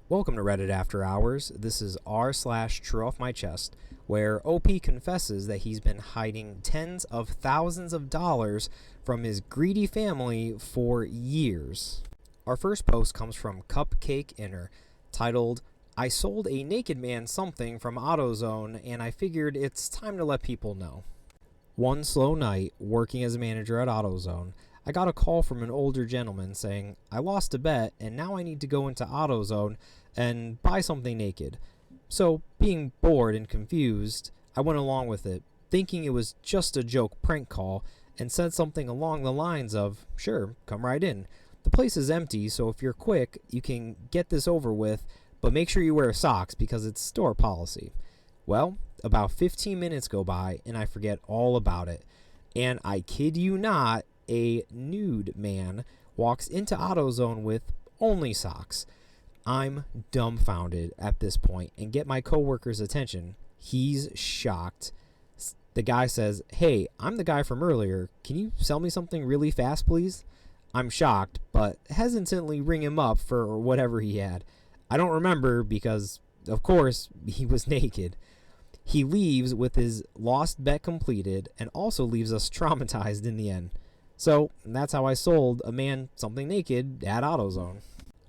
Welcome to Reddit After Hours. This is r/Trueoffmychest, where OP confesses that he's been hiding tens of thousands of dollars from his greedy family for years. Our first post comes from Cupcake Inner, titled, "I sold a naked man something from AutoZone and I figured it's time to let people know." One slow night, working as a manager at AutoZone, I got a call from an older gentleman saying, "I lost a bet and now I need to go into AutoZone and buy something naked." So, being bored and confused, I went along with it, thinking it was just a joke prank call, and said something along the lines of, "Sure, come right in. The place is empty, so if you're quick, you can get this over with, but make sure you wear socks because it's store policy." Well, about 15 minutes go by and I forget all about it. And I kid you not, a nude man walks into AutoZone with only socks. I'm dumbfounded at this point and get my coworker's attention. He's shocked. The guy says, "Hey, I'm the guy from earlier. Can you sell me something really fast, please?" I'm shocked, but hesitantly ring him up for whatever he had. I don't remember because, of course, he was naked. He leaves with his lost bet completed and also leaves us traumatized in the end. So that's how I sold a man something naked at AutoZone.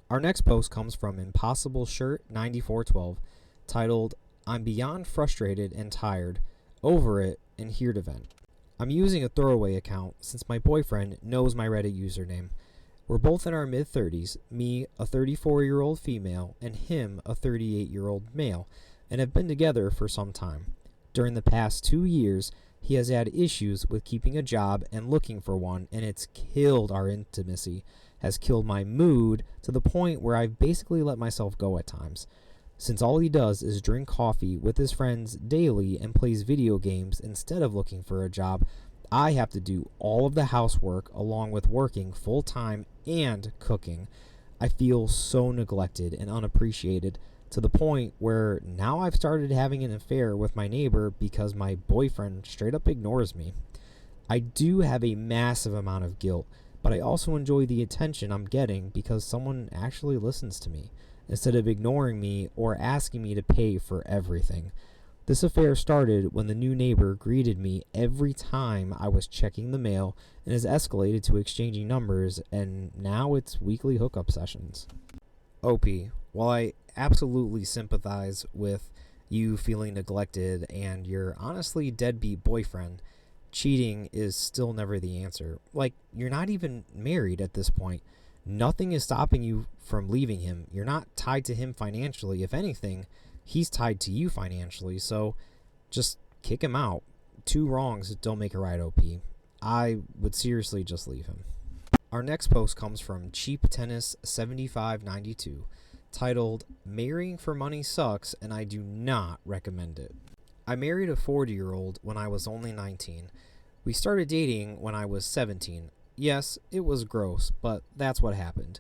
Our next post comes from Impossible Shirt 9412, titled, "I'm beyond frustrated and tired, over it, and here to vent." I'm using a throwaway account since my boyfriend knows my Reddit username. We're both in our mid-30s, me a 34-year-old female and him a 38-year-old male, and have been together for some time. During the past 2 years, he has had issues with keeping a job and looking for one, and it's killed our intimacy, has killed my mood to the point where I've basically let myself go at times. Since all he does is drink coffee with his friends daily and plays video games instead of looking for a job, I have to do all of the housework along with working full-time and cooking. I feel so neglected and unappreciated, to the point where now I've started having an affair with my neighbor because my boyfriend straight up ignores me. I do have a massive amount of guilt, but I also enjoy the attention I'm getting because someone actually listens to me, instead of ignoring me or asking me to pay for everything. This affair started when the new neighbor greeted me every time I was checking the mail and has escalated to exchanging numbers, and now it's weekly hookup sessions. OP, while I absolutely sympathize with you feeling neglected and your honestly deadbeat boyfriend, cheating is still never the answer. Like, you're not even married at this point. Nothing is stopping you from leaving him. You're not tied to him financially. If anything, he's tied to you financially, so just kick him out. 2 wrongs don't make a right, OP. I would seriously just leave him. Our next post comes from Cheap Tennis 7592, titled, "Marrying for Money Sucks and I do not recommend it." I married a 40-year-old when I was only 19. We started dating when I was 17. Yes, it was gross, but that's what happened.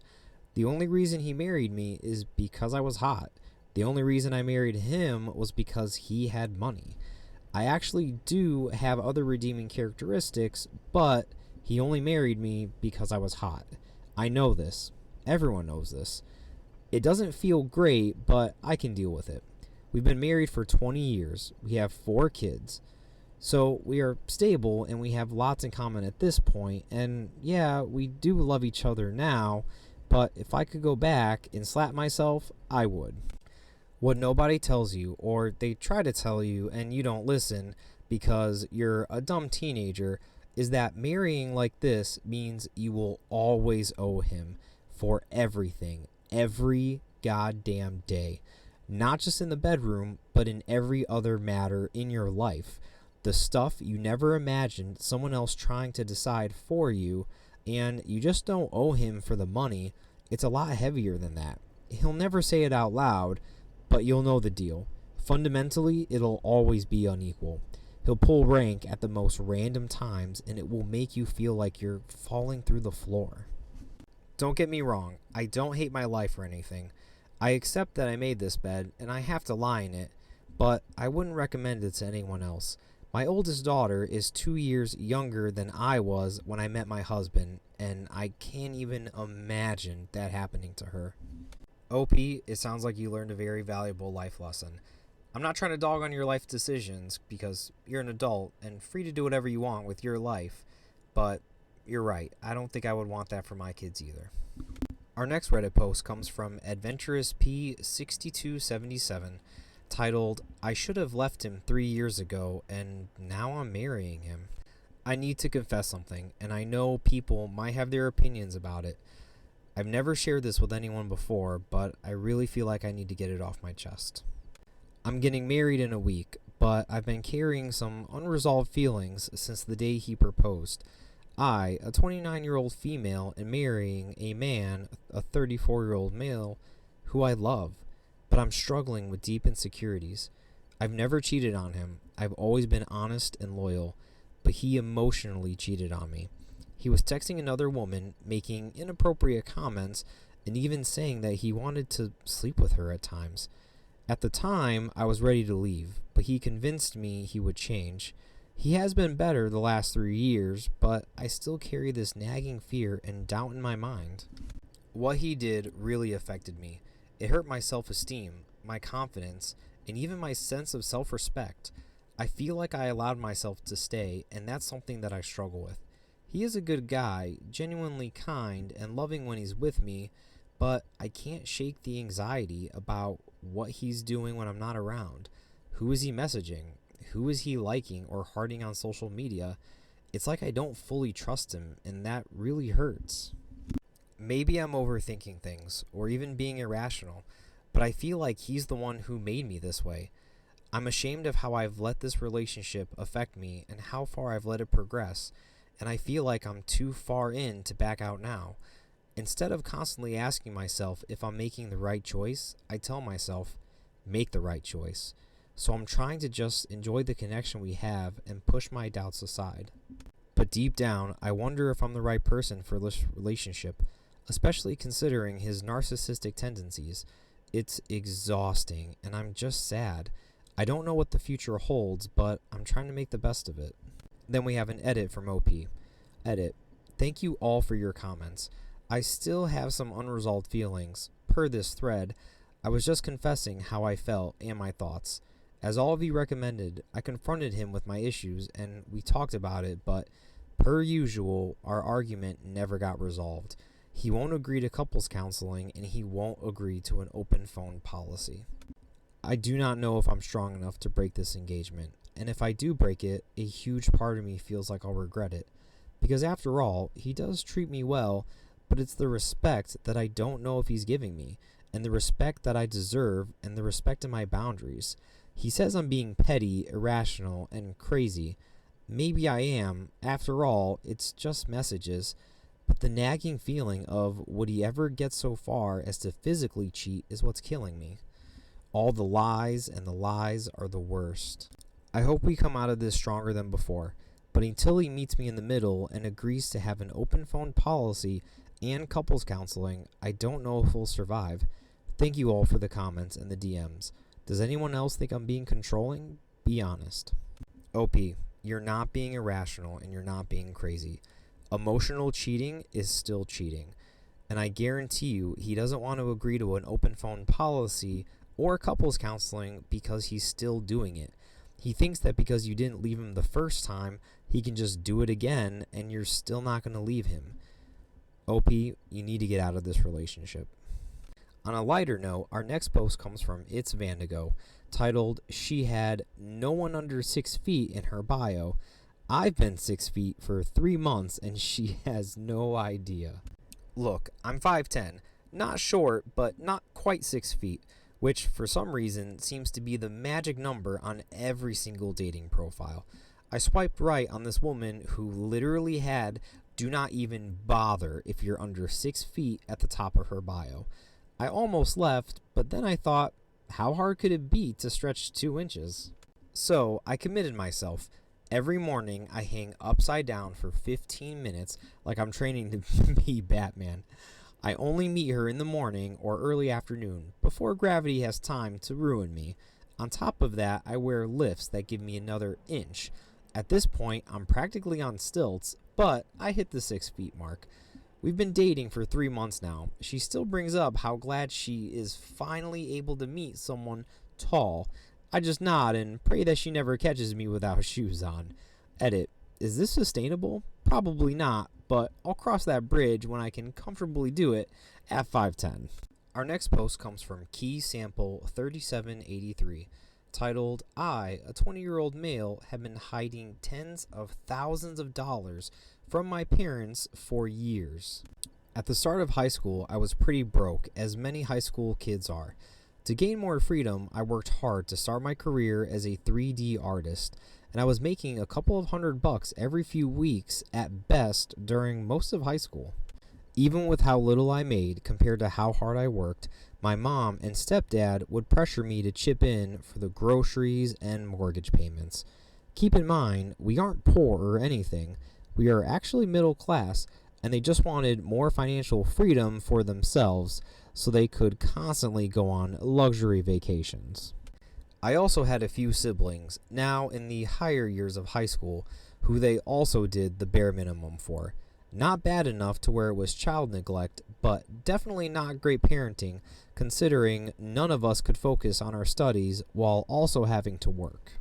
The only reason he married me is because I was hot. The only reason I married him was because he had money. I actually do have other redeeming characteristics, but he only married me because I was hot. I know this. Everyone knows this. It doesn't feel great, but I can deal with it. We've been married for 20 years. We have 4 kids. So we are stable and we have lots in common at this point. And yeah, we do love each other now, but if I could go back and slap myself, I would. What nobody tells you, or they try to tell you and you don't listen because you're a dumb teenager, is that marrying like this means you will always owe him for everything, every goddamn day. Not just in the bedroom, but in every other matter in your life. The stuff you never imagined someone else trying to decide for you, and you just don't owe him for the money. It's a lot heavier than that. He'll never say it out loud, but you'll know the deal. Fundamentally, it'll always be unequal. He'll pull rank at the most random times, and it will make you feel like you're falling through the floor. Don't get me wrong, I don't hate my life or anything. I accept that I made this bed, and I have to lie in it, but I wouldn't recommend it to anyone else. My oldest daughter is 2 years younger than I was when I met my husband, and I can't even imagine that happening to her. OP, it sounds like you learned a very valuable life lesson. I'm not trying to dog on your life decisions because you're an adult and free to do whatever you want with your life, but you're right. I don't think I would want that for my kids either. Our next Reddit post comes from Adventurous P6277, titled, I should have left him 3 years ago and now I'm marrying him. I need to confess something, and I know people might have their opinions about it. I've never shared this with anyone before, but I really feel like I need to get it off my chest. I'm getting married in a week, but I've been carrying some unresolved feelings since the day he proposed. I, a 29-year-old female, am marrying a man, a 34-year-old male, who I love, but I'm struggling with deep insecurities. I've never cheated on him. I've always been honest and loyal, but he emotionally cheated on me. He was texting another woman, making inappropriate comments, and even saying that he wanted to sleep with her at times. At the time, I was ready to leave, but he convinced me he would change. He has been better the last 3 years, but I still carry this nagging fear and doubt in my mind. What he did really affected me. It hurt my self-esteem, my confidence, and even my sense of self-respect. I feel like I allowed myself to stay, and that's something that I struggle with. He is a good guy, genuinely kind and loving when he's with me, but I can't shake the anxiety about what he's doing when I'm not around. Who is he messaging? Who is he liking or hearting on social media? It's like I don't fully trust him, and that really hurts. Maybe I'm overthinking things, or even being irrational, but I feel like he's the one who made me this way. I'm ashamed of how I've let this relationship affect me and how far I've let it progress, and I feel like I'm too far in to back out now. Instead of constantly asking myself if I'm making the right choice, I tell myself, make the right choice. So I'm trying to just enjoy the connection we have and push my doubts aside. But deep down, I wonder if I'm the right person for this relationship, especially considering his narcissistic tendencies. It's exhausting, and I'm just sad. I don't know what the future holds, but I'm trying to make the best of it. Then we have an edit from OP. Edit. Thank you all for your comments. I still have some unresolved feelings. Per this thread, I was just confessing how I felt and my thoughts. As all of you recommended, I confronted him with my issues and we talked about it, but per usual, our argument never got resolved. He won't agree to couples counseling and he won't agree to an open phone policy. I do not know if I'm strong enough to break this engagement, and if I do break it, a huge part of me feels like I'll regret it. Because after all, he does treat me well, but it's the respect that I don't know if he's giving me, and the respect that I deserve, and the respect of my boundaries. He says I'm being petty, irrational, and crazy. Maybe I am. After all, it's just messages. But the nagging feeling of would he ever get so far as to physically cheat is what's killing me. All the lies and the lies are the worst. I hope we come out of this stronger than before, but until he meets me in the middle and agrees to have an open phone policy and couples counseling, I don't know if we'll survive. Thank you all for the comments and the DMs. Does anyone else think I'm being controlling? Be honest. OP, you're not being irrational and you're not being crazy. Emotional cheating is still cheating. And I guarantee you he doesn't want to agree to an open phone policy or couples counseling because he's still doing it. He thinks that because you didn't leave him the first time, he can just do it again and you're still not going to leave him. OP, you need to get out of this relationship. On a lighter note, our next post comes from It's Vandigo, titled, She Had No One Under 6 feet in her bio. I've been 6 feet for 3 months and she has no idea. Look, I'm 5'10", not short, but not quite 6 feet, which for some reason seems to be the magic number on every single dating profile. I swiped right on this woman who literally had "do not even bother if you're under 6 feet" at the top of her bio. I almost left, but then I thought, how hard could it be to stretch 2 inches? So I committed myself. Every morning I hang upside down for 15 minutes like I'm training to be Batman. I only meet her in the morning or early afternoon before gravity has time to ruin me. On top of that, I wear lifts that give me another inch. At this point, I'm practically on stilts, but I hit the 6 feet mark. We've been dating for 3 months now. She still brings up how glad she is finally able to meet someone tall. I just nod and pray that she never catches me without shoes on. Edit. Is this sustainable? Probably not, but I'll cross that bridge when I can comfortably do it at 5'10". Our next post comes from Key Sample 3783, titled, I, a 20-year-old male, have been hiding tens of thousands of dollars from my parents for years. At the start of high school, I was pretty broke, as many high school kids are. To gain more freedom, I worked hard to start my career as a 3D artist, and I was making a couple of $100 every few weeks at best during most of high school. Even with how little I made compared to how hard I worked, my mom and stepdad would pressure me to chip in for the groceries and mortgage payments. Keep in mind, we aren't poor or anything. We are actually middle class, and they just wanted more financial freedom for themselves so they could constantly go on luxury vacations. I also had a few siblings, now in the higher years of high school, who they also did the bare minimum for. Not bad enough to where it was child neglect, but definitely not great parenting, considering none of us could focus on our studies while also having to work.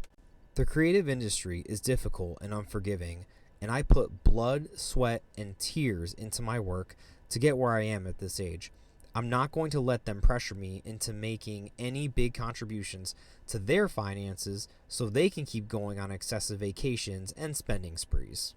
The creative industry is difficult and unforgiving, and I put blood, sweat, and tears into my work to get where I am at this age. I'm not going to let them pressure me into making any big contributions to their finances so they can keep going on excessive vacations and spending sprees.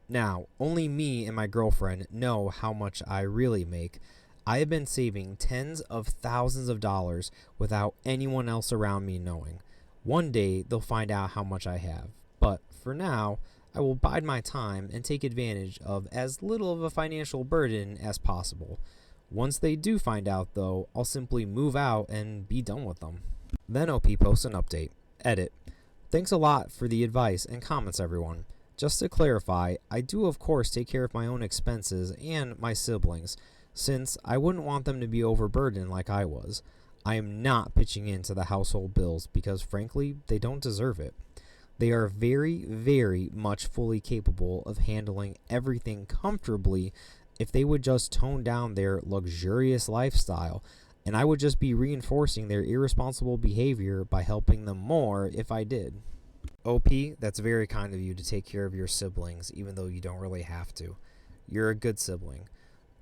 Now, only me and my girlfriend know how much I really make. I have been saving tens of thousands of dollars without anyone else around me knowing. One day, they'll find out how much I have. But for now, I will bide my time and take advantage of as little of a financial burden as possible. Once they do find out, though, I'll simply move out and be done with them. Then OP posts an update. Edit. Thanks a lot for the advice and comments, everyone. Just to clarify, I do of course take care of my own expenses and my siblings, since I wouldn't want them to be overburdened like I was. I am not pitching into the household bills because frankly, they don't deserve it. They are very, very much fully capable of handling everything comfortably if they would just tone down their luxurious lifestyle, and I would just be reinforcing their irresponsible behavior by helping them more if I did. OP, that's very kind of you to take care of your siblings, even though you don't really have to. You're a good sibling.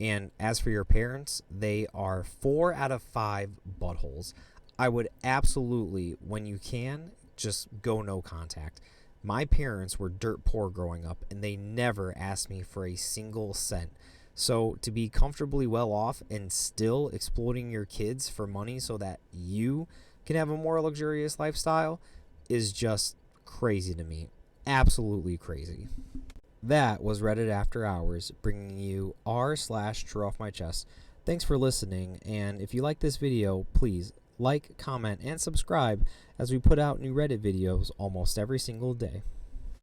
And as for your parents, they are 4 out of 5 buttholes. I would absolutely, when you can, just go no contact. My parents were dirt poor growing up, and they never asked me for a single cent. So to be comfortably well off and still exploiting your kids for money so that you can have a more luxurious lifestyle is just crazy to me. Absolutely crazy. That was Reddit After Hours, bringing you r/Trueoffmychest. Thanks for listening, and if you like this video, please like, comment, and subscribe as we put out new Reddit videos almost every single day.